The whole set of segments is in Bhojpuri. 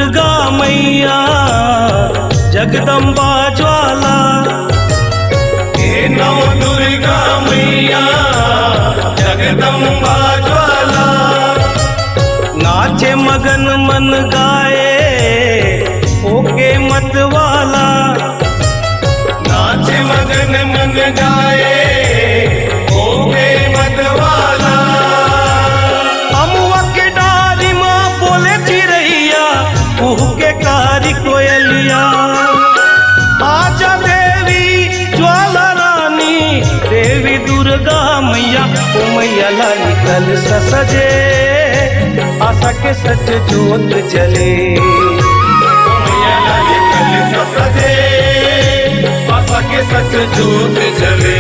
दुर्गा मैया जगदम्बा ज्वाला। हे नव दुर्गा मैया जगदम्बा ज्वाला। नाचे मगन मन गाए ओके मतवाला। नाचे मगन मन गाए ओके मतवाला। अमुआ के डारी माँ बोले चिरैया कुहू के कारी कोयलिया। आजा देवी ज्वाला रानी देवी दुर्गा मैया ओ मैया लाली कल सजे आशा के सच जोत जले। मैया लाली कल सजे आशा के सच जोत जले।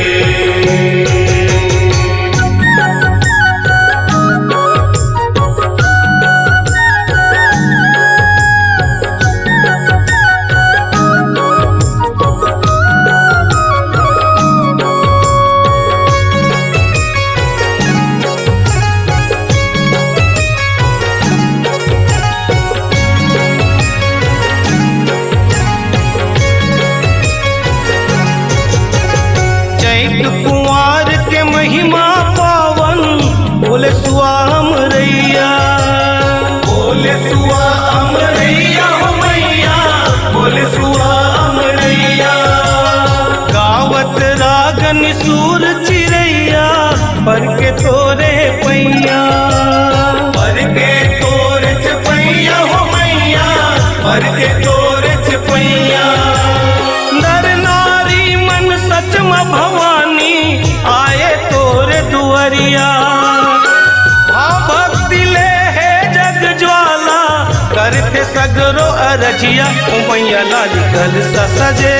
कुंवार के महिमा पावन बोले सुआ अमरैया। बोले सुआ अमरैया हो मैया बोले सुआ अमरैया। गावत रागन सूर चिरैया पर के तोरे पैया। पर के तोरे चपैया हो मैया पर के तोरे चपैया। नर नारी मन सच में भवानी आए तोरे दुआरिया। भक्ति ले है जग ज्वाला करते सगरो अरजिया। मैया लाली कल सजे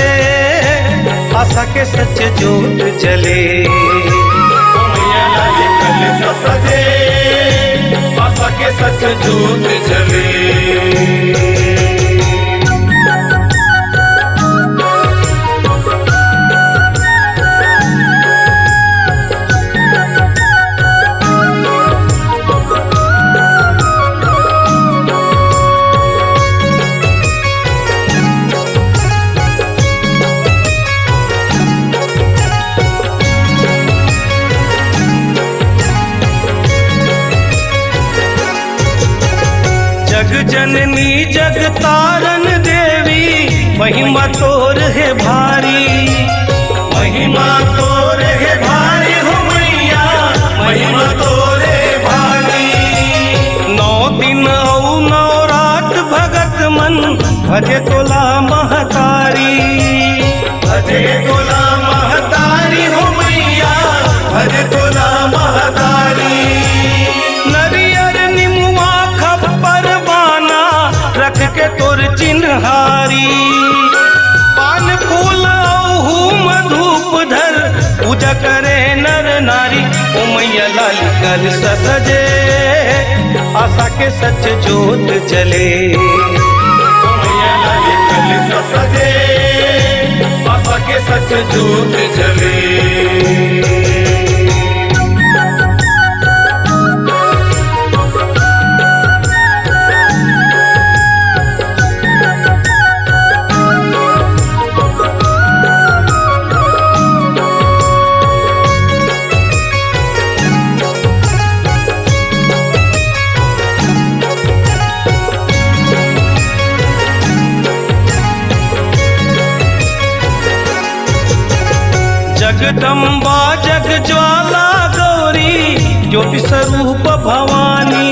आशा के सच जोत जले। मैया लाली कल सजे आशा के सच जोत जले। जग जननी जग तारन देवी महिमा तोर है भारी। महिमा तोर है भारी हो मैया महिमा तोर है भारी। 9 दिन औ 9 रात भगत मन भजे तोला महतारी। भजे तोला महतारी हो मैया भजे तोला महतारी। नरियर निमुआ खप्पर बाना रख के तोर चिन्हारी। पान फूल औहू धूप धर पूजा करे नर नारी। ओ मैया लाली कल सजे आशा के सच जोत जले। मैया लाली कल सजे आशा के सच जोत जले। जगदम्बा जग ज्वाला गौरी ज्योति स्वरूप भवानी।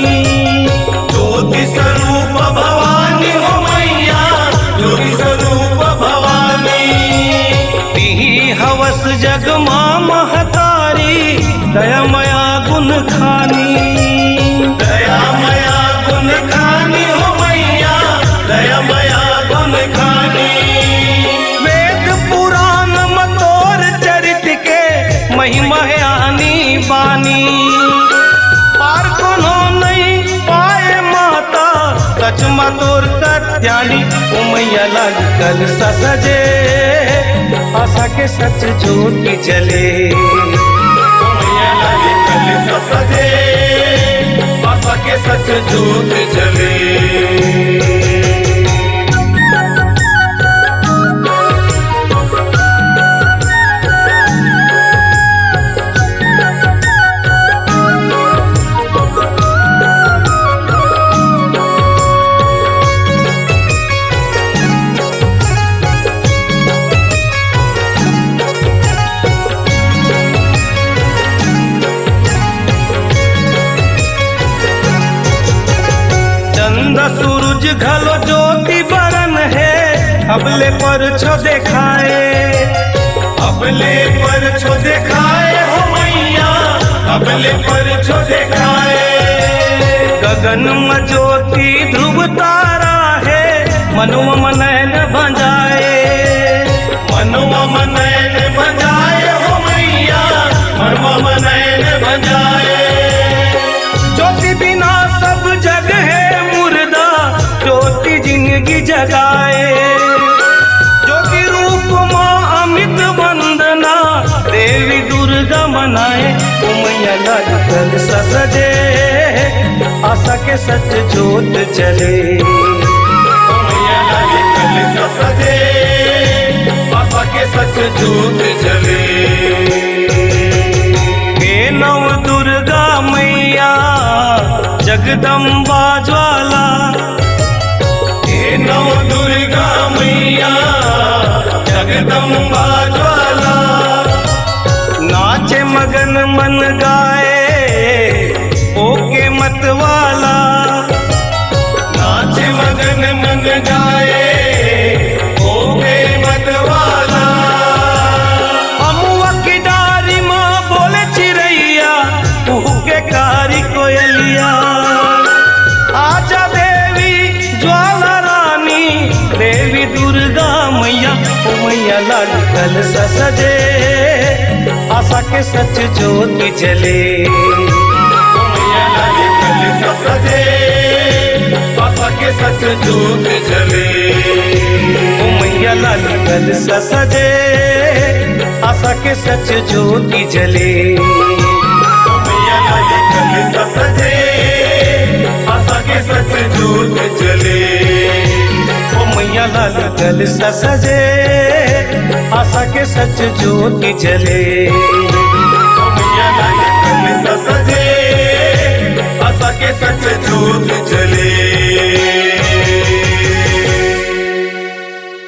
ज्योति स्वरूप भवानी हो मैया ज्योति स्वरूप भवानी। तिही हवस जग माँ महतारी दया मया गुण खानी। दया मया गुण खानी हो मैया दया मया गुण खानी। वेद पुराण मतोर चरित के महिमा है आनी बानी। पार कोनो नहीं पाए माता सच मतोर कत्यानी। ओ मैया लाली कल सजे आशा के सच ज्योति जले। मैया लाली कल सजे आशा के सच जोत जले। चंद सूरज घलो ज्योति बरन है अबले पर छो देखाए अबले पर छो देखाए हो मैया अबले पर छो देखाए गगन में ज्योति ध्रुव तारा है मनुआ मनैन भंजाए मनुआ मनैन भंजाए हो मैया मनुआ मनैन भंजाए ज्योति बिना सब जग है मुर्दा ज्योति जिंदगी जगाए ज्योति रूप माँ अमित वंदना देवी दुर्गा मनाए मैया लाल कल सजे आशा के सच जोत चले मैया लाली कल सजे आशा के सच जोत जले हे नव दुर्गा मैया जगदम्बा ज्वाला हे नव दुर्गा मैया जगदम्बा ज्वाला नाचे मगन मन गाए ओके मतवाला नाचे मगन मन गाए ओके मतवाला अमुआ की डारी माँ बोले चिरैया के कारी कोयलिया आजा देवी ज्वाला रानी देवी दुर्गा मैया ओ मैया लाल कल सजे आशा के सच ज्योति जले मैया लाली कल सजे आशा के सच जोत जले ओ मैया लाल कल सजे आशा के सच ज्योति जले मैया लाली कल सजे आशा के सच जोत जले ओ मैया लाल कल सजे आशा के सच ज्योति जले।